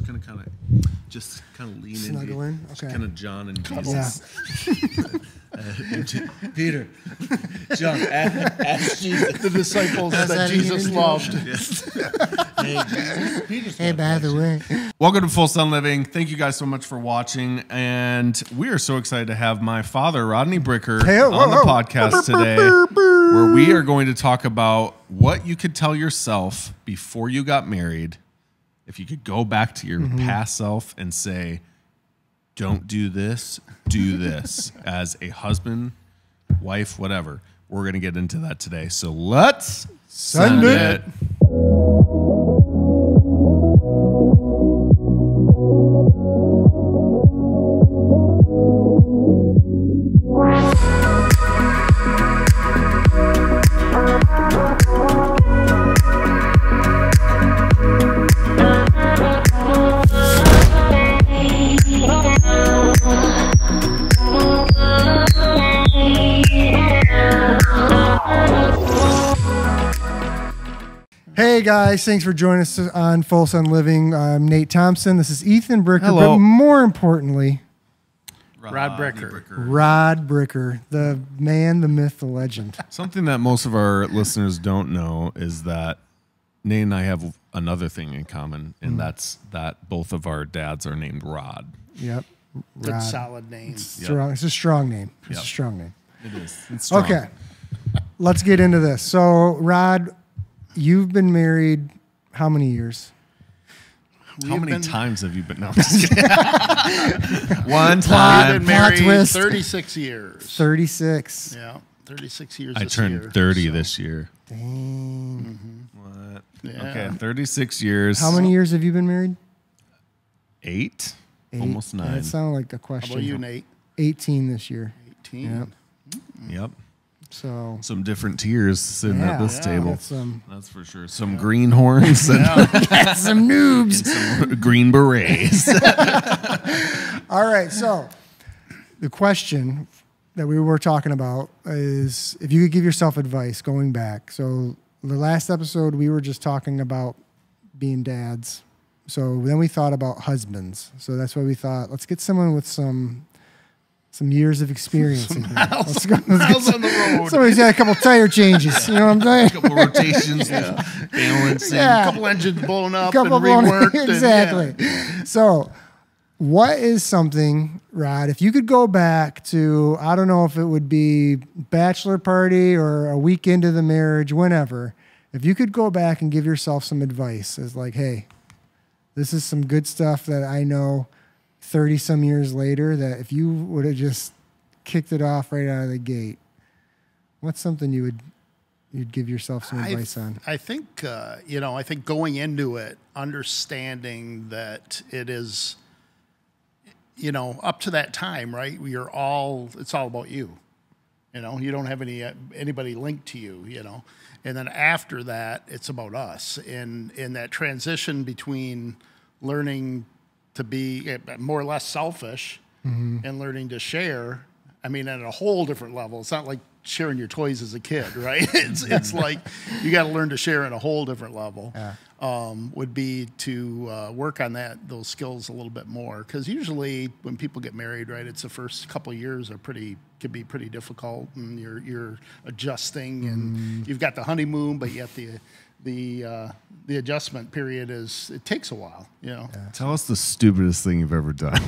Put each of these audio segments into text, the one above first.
gonna kind of lean snuggle in. Okay. Kind of John and Jesus. Peter, John, ask Jesus. The disciples that Jesus loved. Hey, by the way. Welcome to Full Sun Living. Thank you guys so much for watching. And we are so excited to have my father, Rodney Bricker, on the podcast today, where we are going to talk about what you could tell yourself before you got married. If you could go back to your past self and say, don't do this, do this as a husband, wife, whatever. We're going to get into that today. So let's send it. Hey guys, thanks for joining us on Full Sun Living. I'm Nate Thompson. This is Ethan Bricker. Hello. But more importantly, Rod Bricker. Rod Bricker, the man, the myth, the legend. Something that most of our listeners don't know is that Nate and I have another thing in common, and that's that both of our dads are named Rod. Yep. Good Rod. solid name. It's a strong name. It's a strong name. It is. It's strong. Okay. Let's get into this. So, Rod, you've been married how many years? How many times have you been? No, I'm just kidding. One time. We've been married twist. 36 years. 36. Yeah, 36 years I this turned year, 30 so. this year. Dang. What? Yeah. Okay, 36 years. How many years have you been married? 8? 8? Almost 9. That sounded like a How question. about you, Nate? 18 this year. 18. Yep. Yep. So Some different tears sitting at this table. that's For sure. Some greenhorns and some noobs. some green berets. All right. So the question that we were talking about is if you could give yourself advice going back. So the last episode, we were just talking about being dads. So then we thought about husbands. So that's why we thought, let's get someone with some years of experience in here. Let's go. Miles on the road. Somebody's got a couple tire changes. You know what I'm saying? A couple rotations, balancing. Yeah. A couple engines blown up Couple and blown- reworked. exactly. So, what is something, Rod, if you could go back to, I don't know if it would be bachelor party or a week into the marriage, whenever, if you could go back and give yourself some advice as like, hey, this is some good stuff that I know 30 some years later that if you would have just kicked it off right out of the gate, what's something you'd give yourself some advice on? I think, I think going into it, understanding that it is, up to that time, right? It's all about you. You don't have anybody linked to you, and then after that, it's about us. And in that transition between learning to be more or less selfish and learning to share, I mean, at a whole different level. It's not like sharing your toys as a kid, right? It's like you got to learn to share at a whole different level. Yeah. Would be to work on those skills a little bit more, because usually when people get married, right, it's the first couple of years can be pretty difficult, and you're adjusting, and you've got the honeymoon, but yet the adjustment period it takes a while, Yeah. Tell us the stupidest thing you've ever done.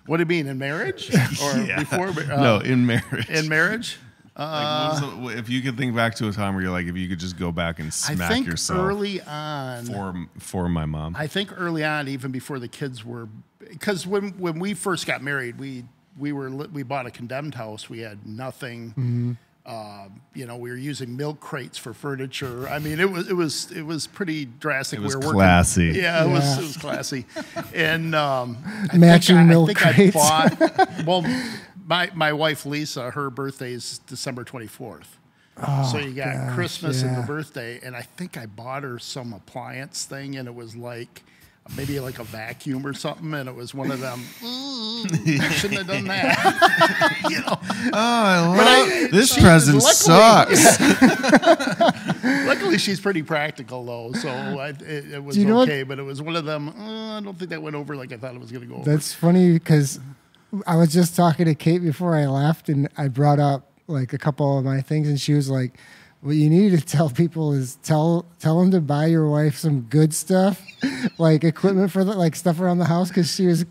What do you mean, in marriage or before? No, in marriage. In marriage. If you could think back to a time where you're like, if you could just go back and smack yourself. Early on, for my mom. I think early on, even before the kids were, because when we first got married, we bought a condemned house. We had nothing. We were using milk crates for furniture. I mean, it was pretty drastic. It was classy. Yeah, it was classy. And Matching milk crates. I bought. Well, my wife Lisa, her birthday is December 24th. Oh, so you got Christmas and the yeah. birthday, and I think I bought her some appliance thing, and it was like maybe like a vacuum or something, and it was one of them. I shouldn't have done that. Oh, I love this present sucks. Luckily, she's pretty practical, though, so it was okay. But it was one of them, I don't think that went over like I thought it was going to go over. That's funny because I was just talking to Kate before I left, and I brought up like a couple of my things, and she was like, what you need to tell people is tell them to buy your wife some good stuff, like equipment for like stuff around the house, because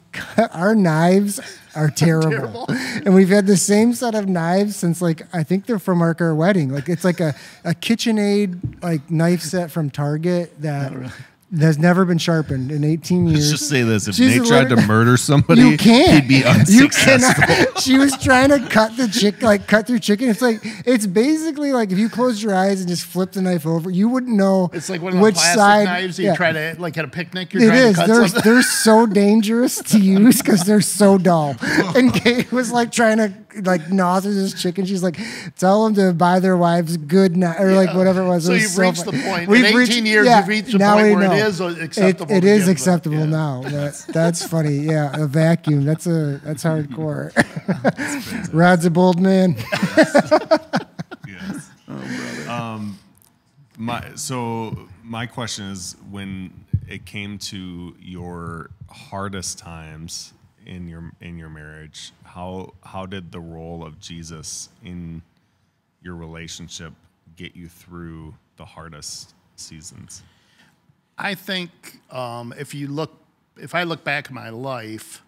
our knives are terrible. And we've had the same set of knives since like I think they're from our wedding. Like it's like a KitchenAid like knife set from Target that has never been sharpened in 18 years. Let's just say this: if Nate tried to murder somebody, you can't. He'd be unsuccessful. You cannot. She was trying to cut through chicken. It's basically like if you closed your eyes and just flipped the knife over, you wouldn't know. It's like one of which the plastic side, knives you try to like at a picnic. It is. They're so dangerous to use because they're so dull. And Kate was like trying to like gnaw through this chicken. She's like, tell them to buy their wives good knife or like whatever it was. So you've reached the point. In 18 years, you've reached the point where it is acceptable. It is acceptable now. That's funny. Yeah, a vacuum. That's hardcore. Rod's a bold man. Yes. Oh, brother. My question is, when it came to your hardest times in your marriage, how did the role of Jesus in your relationship get you through the hardest seasons? I think if I look back at my life,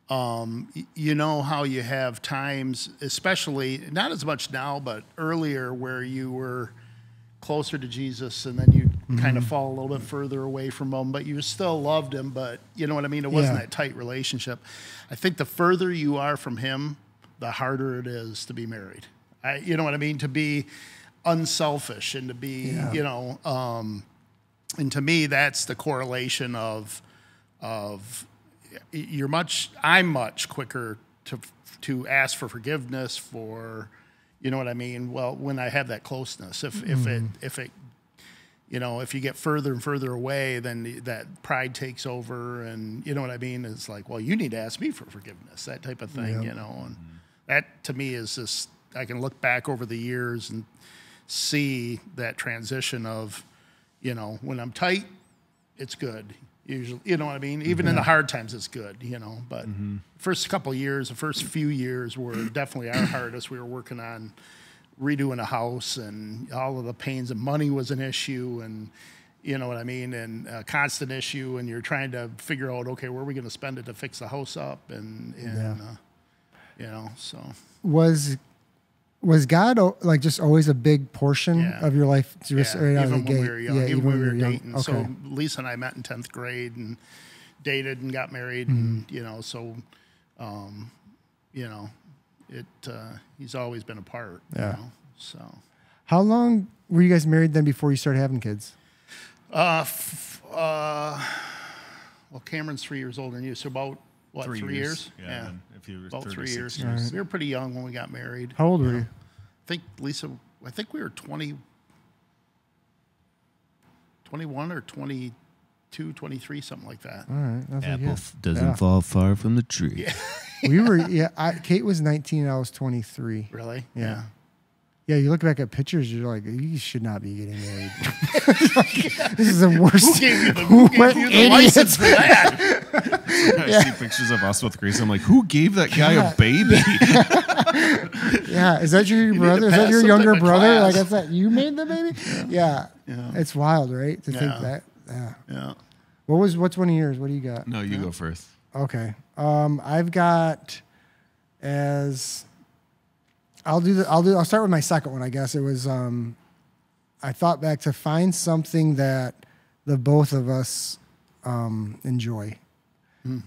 you know how you have times, especially not as much now, but earlier, where you were closer to Jesus and then you kind of fall a little bit further away from him, but you still loved him. But you know what I mean? It wasn't that tight relationship. I think the further you are from him, the harder it is to be married. You know what I mean? To be unselfish and to be, and to me, that's the correlation of I'm much quicker to ask for forgiveness for, you know what I mean? Well, when I have that closeness, if you get further and further away, then that pride takes over, and you know what I mean? It's like, well, you need to ask me for forgiveness, that type of thing, and that to me is just, I can look back over the years and see that transition of, when I'm tight, it's good. Usually, you know what I mean? Even in the hard times, it's good, But first few years were definitely our hardest. We were working on redoing a house, and all of the pains, and money was an issue, and you know what I mean, and a constant issue, and you're trying to figure out, okay, where are we going to spend it to fix the house up, and so. Was God like just always a big portion of your life? Just right out of the gate? When we were young, even when we were dating. Okay. So Lisa and I met in 10th grade and dated and got married, and he's always been a part. Yeah. So. How long were you guys married then before you started having kids? Well, Cameron's 3 years older than you, so about. What, 3 years? Yeah. If you were about 3 years. Right. We were pretty young when we got married. How old were you? I think we were 21 or 22, 23, something like that. All right. Apple doesn't fall far from the tree. Yeah. Kate was 19 and I was 23. Really? Yeah. Yeah, you look back at pictures, you're like, you should not be getting married. This is the worst. Who gave you the license for that? I see pictures of us with Grace. I'm like, who gave that guy a baby? Yeah, is that your brother? Is that your younger brother? Like, I thought you made the baby? Yeah. It's wild, right? To think that. Yeah. What's one of yours? What do you got? No, you go first. Okay. I've got I'll start with my second one, I guess. It was I thought back to find something that the both of us enjoy.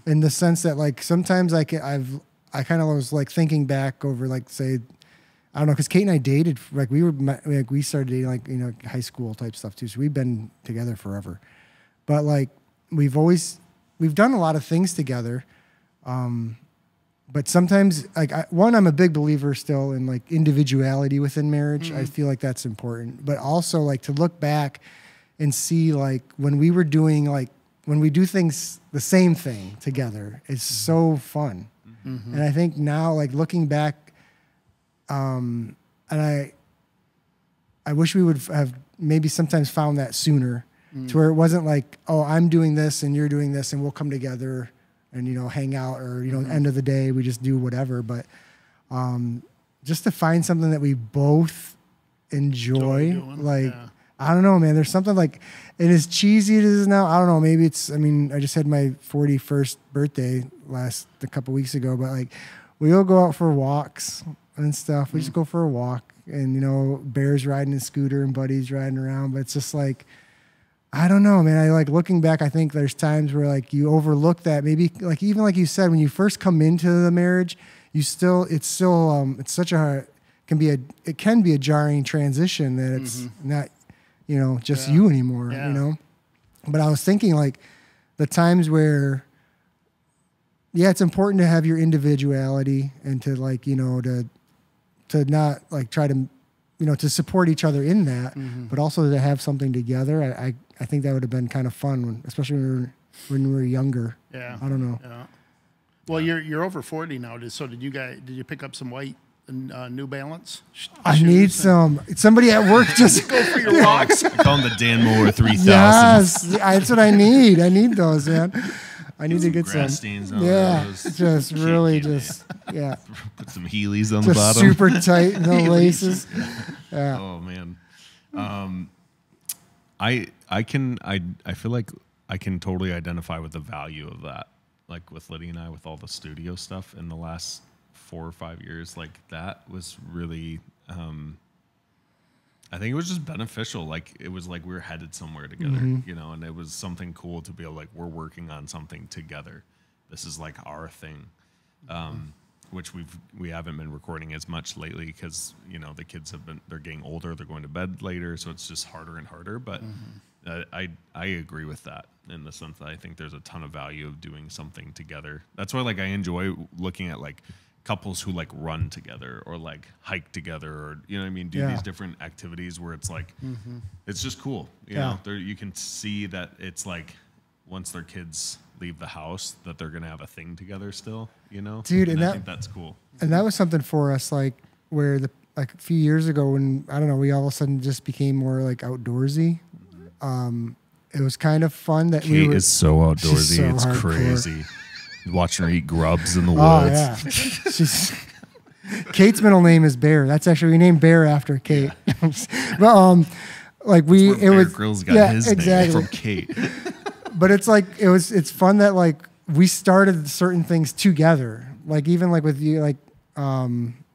In the sense that like sometimes I kind of was like thinking back over like say I don't know, because Kate and I dated like we started dating like high school type stuff too, so we've been together forever. But like we've done a lot of things together. But sometimes, like I'm a big believer still in like individuality within marriage. I feel like that's important. But also like to look back and see like when we were doing like when we do things the same thing together, it's so fun. And I think now like looking back, and I wish we would have maybe sometimes found that sooner, to where it wasn't like, oh, I'm doing this and you're doing this and we'll come together and, you know, hang out, or, you know, end of the day, we just do whatever. But just to find something that we both enjoy, like, I don't know, man, there's something like, and as cheesy as it is now, I don't know, maybe it's, I mean, I just had my 41st birthday a couple weeks ago, but like, we all go out for walks and stuff. We just go for a walk, and, you know, Bear's riding a scooter and Buddy's riding around, but it's just like, I don't know, man. I like looking back, I think there's times where like you overlook that, maybe like, even like you said, when you first come into the marriage, it's such a, it can be a jarring transition that it's not, you know, just you anymore, you know? But I was thinking like the times where, it's important to have your individuality and to like, you know, to not like try to, you know, to support each other in that, but also to have something together. I think that would have been kind of fun, especially when we were younger. Yeah. I don't know. Yeah. Well, you're over 40 now. So did you pick up some white New Balance? I need some. Somebody at work just go for your walks. I call them the Dan Moore 3000. Yes, that's what I need. I need those, man. I need to get some. Stains on those. Just really just Put some Heelys on just the bottom. Super tight, no laces. Yeah. Oh man. I feel like I can totally identify with the value of that. Like with Liddy and I, with all the studio stuff in the last 4 or 5 years, like that was really, I think it was just beneficial. Like it was like we were headed somewhere together, you know, and it was something cool to be able, like, we're working on something together. This is like our thing, which we haven't been recording as much lately because, you know, the kids they're getting older, they're going to bed later, so it's just harder and harder. But I agree with that in the sense that I think there's a ton of value of doing something together. That's why, like, I enjoy looking at like couples who like run together or like hike together, or, you know what I mean, do these different activities where it's like it's just cool, you know. You can see that it's like once their kids leave the house that they're gonna have a thing together still, you know, dude. And I think that's cool. And that was something for us, like where a few years ago when, I don't know, we all of a sudden just became more like outdoorsy. It was kind of fun that Kate is so outdoorsy. So it's hardcore. Crazy. Watching her eat grubs in the woods. Oh, yeah. Kate's middle name is Bear. That's actually, we named Bear after Kate. But like it was Grylls got his name from Kate. But it's like it's fun that like we started certain things together. Like even like with you, like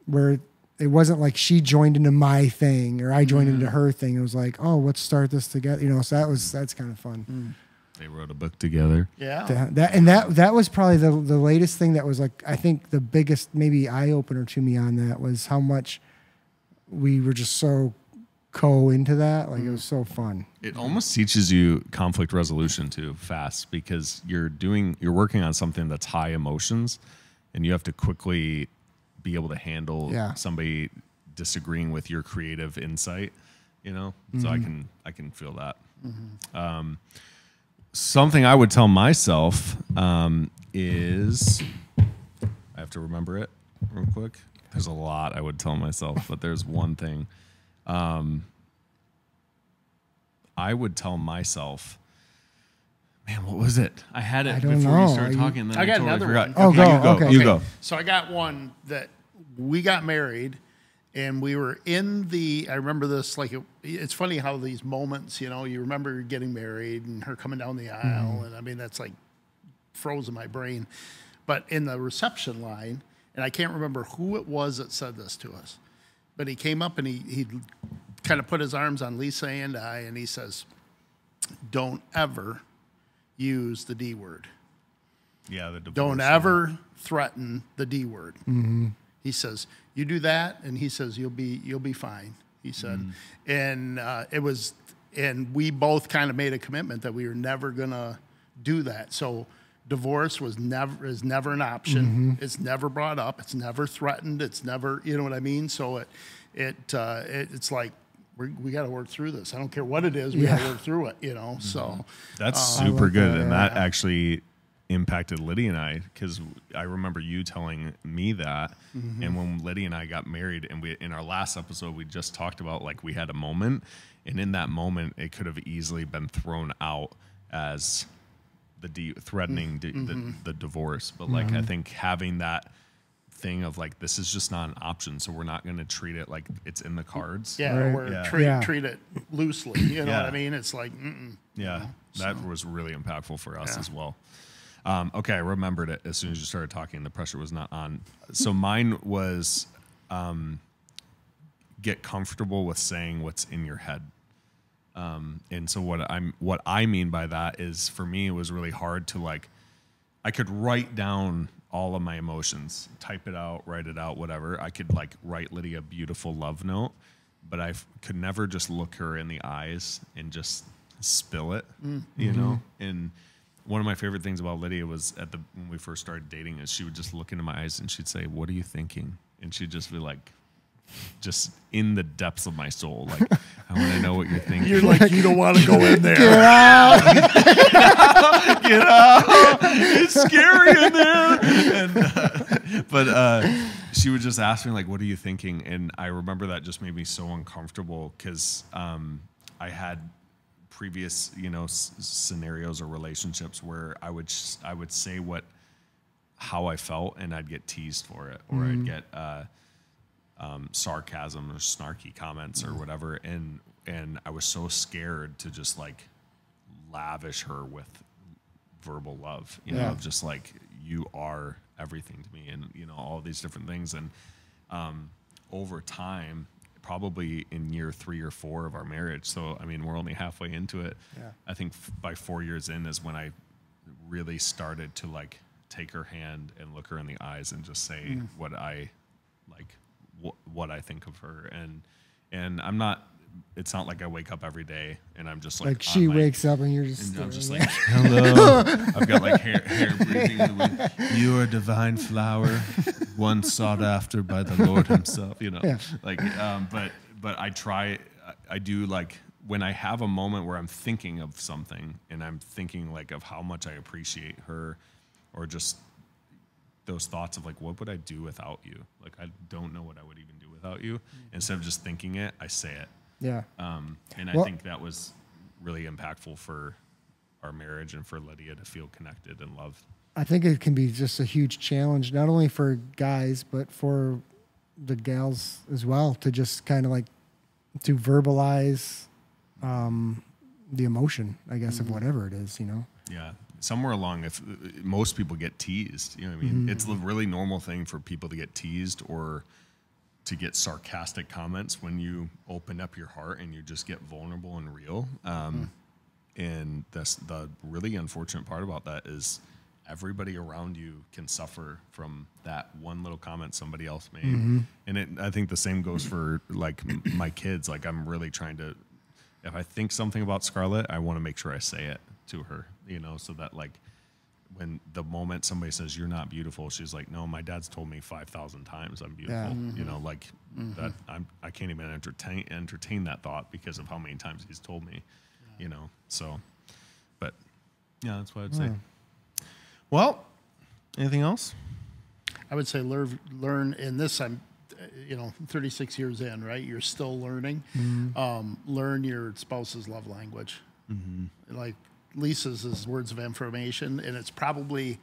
where it wasn't like she joined into my thing or I joined into her thing. It was like, oh, let's start this together. You know, so that's kind of fun. They wrote a book together. Yeah. That was probably the latest thing that was like, I think the biggest maybe eye opener to me on that was how much we were just so into that. Like it was so fun. It almost teaches you conflict resolution too fast, because you're working on something that's high emotions and you have to quickly be able to handle somebody disagreeing with your creative insight, you know? So I can feel that. Something I would tell myself is, I have to remember it real quick. There's a lot I would tell myself, but there's one thing. I would tell myself, man, what was it? I had it before you started talking. And then I got totally another forgot. one. Oh, go. Okay. You go. So I got one that we got married. And we were I remember this, like, it's funny how these moments, you know, you remember getting married and her coming down the aisle. And I mean, that's like froze in my brain. But in the reception line, and I can't remember who it was that said this to us, but he came up and he kind of put his arms on Lisa and I, and he says, don't ever use the D word. Yeah, the divorce. Don't ever threaten the D word. He says, you do that, and he says, you'll be fine. He said, and and we both kind of made a commitment that we were never gonna do that. So divorce is never an option. It's never brought up. It's never threatened. It's never, you know what I mean. So it's like we got to work through this. I don't care what it is. We got to work through it. You know. So that's super good, and that actually impacted Lydia and I, because I remember you telling me that. And when Lydia and I got married, and in our last episode, we just talked about like we had a moment, and in that moment, it could have easily been thrown out as threatening the divorce. But like I think having that thing of like, this is just not an option, so we're not going to treat it like it's in the cards. Treat it loosely. You know what I mean? It's like, that was really impactful for us as well. Okay, I remembered it as soon as you started talking. The pressure was not on. So mine was get comfortable with saying what's in your head. And so what I mean by that is, for me, it was really hard to like, I could write down all of my emotions, type it out, write it out, whatever. I could like write Lydia a beautiful love note, but I could never just look her in the eyes and just spill it, you know? And one of my favorite things about Lydia was when we first started dating is she would just look into my eyes and she'd say, "What are you thinking?" And she'd just be like, just in the depths of my soul, like, I want to know what you're thinking. You're like, you don't want to go in there. Get out. Get out. It's scary in there. But she would just ask me, like, what are you thinking? And I remember that just made me so uncomfortable, because I had previous, scenarios or relationships where I would say how I felt, and I'd get teased for it, or I'd get sarcasm or snarky comments or whatever, and I was so scared to just like lavish her with verbal love, just like, you are everything to me, and all these different things. And over time, probably in year 3 or 4 of our marriage, so I mean, we're only halfway into it. I think by 4 years in is when I really started to like take her hand and look her in the eyes and just say what I like, what I think of her. And I'm not, it's not like I wake up every day and I'm just like she wakes up and you're just, and I'm just like, hello. I've got like hair breathing in the wind. You are a divine flower, one sought after by the Lord himself, like, but I do, like, when I have a moment where I'm thinking of something and I'm thinking like of how much I appreciate her, or just those thoughts of like, what would I do without you? Like, I don't know what I would even do without you. Instead of just thinking it, I say it. Yeah. And I think that was really impactful for our marriage and for Lydia to feel connected and loved. I think it can be just a huge challenge, not only for guys, but for the gals as well, to just kind of like to verbalize the emotion, I guess, of whatever it is, Yeah. Somewhere along, if most people get teased, what I mean? It's a really normal thing for people to get teased or to get sarcastic comments when you open up your heart and you just get vulnerable and real. And that's the really unfortunate part about that, is everybody around you can suffer from that one little comment somebody else made. And I think the same goes for like my kids. Like, I'm really trying to, if I think something about Scarlett, I want to make sure I say it to her, so that like when the moment somebody says you're not beautiful, she's like, no, my dad's told me 5,000 times I'm beautiful. Like that I can't even entertain that thought because of how many times he's told me, so, but yeah, that's what I'd say. Well, anything else? I would say learn in this. I'm 36 years in, right? You're still learning. Learn your spouse's love language. Like Lisa's is words of affirmation, and it's probably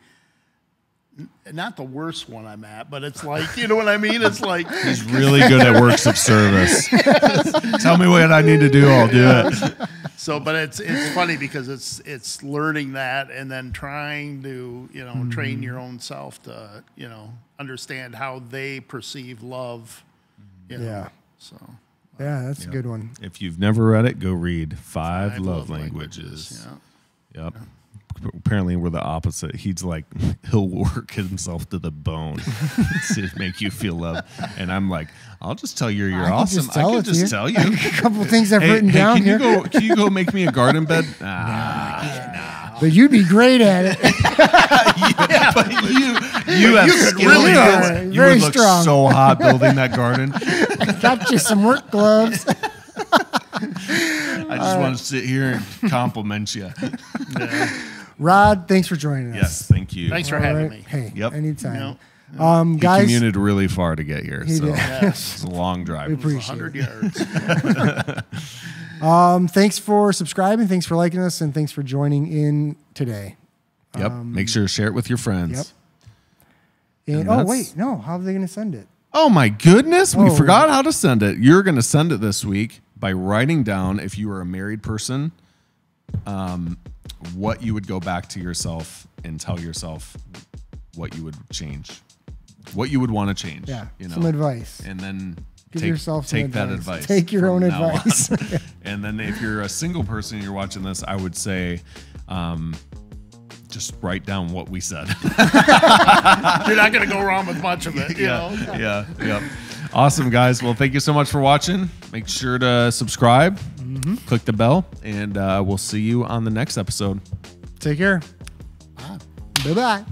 not the worst one I'm at, but it's like, you know what I mean? It's like, he's really good at works of service. Tell me what I need to do, I'll do it. So, but it's funny because it's learning that and then trying to, train your own self to, understand how they perceive love. Yeah. So. Yeah, that's a good one. If you've never read it, go read 5 Love Languages. Yep. Apparently, we're the opposite. He's like, he'll work himself to the bone to make you feel love. And I'm like, I'll just tell you you're awesome. I can just tell you. A couple of things I've written down here. Can you go make me a garden bed? But you'd be great at it. But you have skill. You would look strong. So hot building that garden. Got you some work gloves. I just want to sit here and compliment you. Rod, thanks for joining us. Yes, thank you. you. Thanks for having me. Hey, Yep. anytime. He Guys, commuted really far to get here, so it's a long drive. we appreciate 100 it. yards. Thanks for subscribing. Thanks for liking us, and thanks for joining in today. Yep. Make sure to share it with your friends. Yep. And that's- wait, no. How are they going to send it? Oh my goodness, we Oh. forgot how to send it. You're going to send it this week by writing down, if you were a married person, what you would go back to yourself and tell yourself what you would change, what you would want to change. Yeah. You know? Some advice. And then Give yourself some take that advice. advice. Take your from own now on. advice. And then if you're a single person and you're watching this, I would say, just write down what we said. You're not going to go wrong with much of it. You know? Yeah. Awesome, guys. Well, thank you so much for watching. Make sure to subscribe, click the bell, and we'll see you on the next episode. Take care. Bye-bye.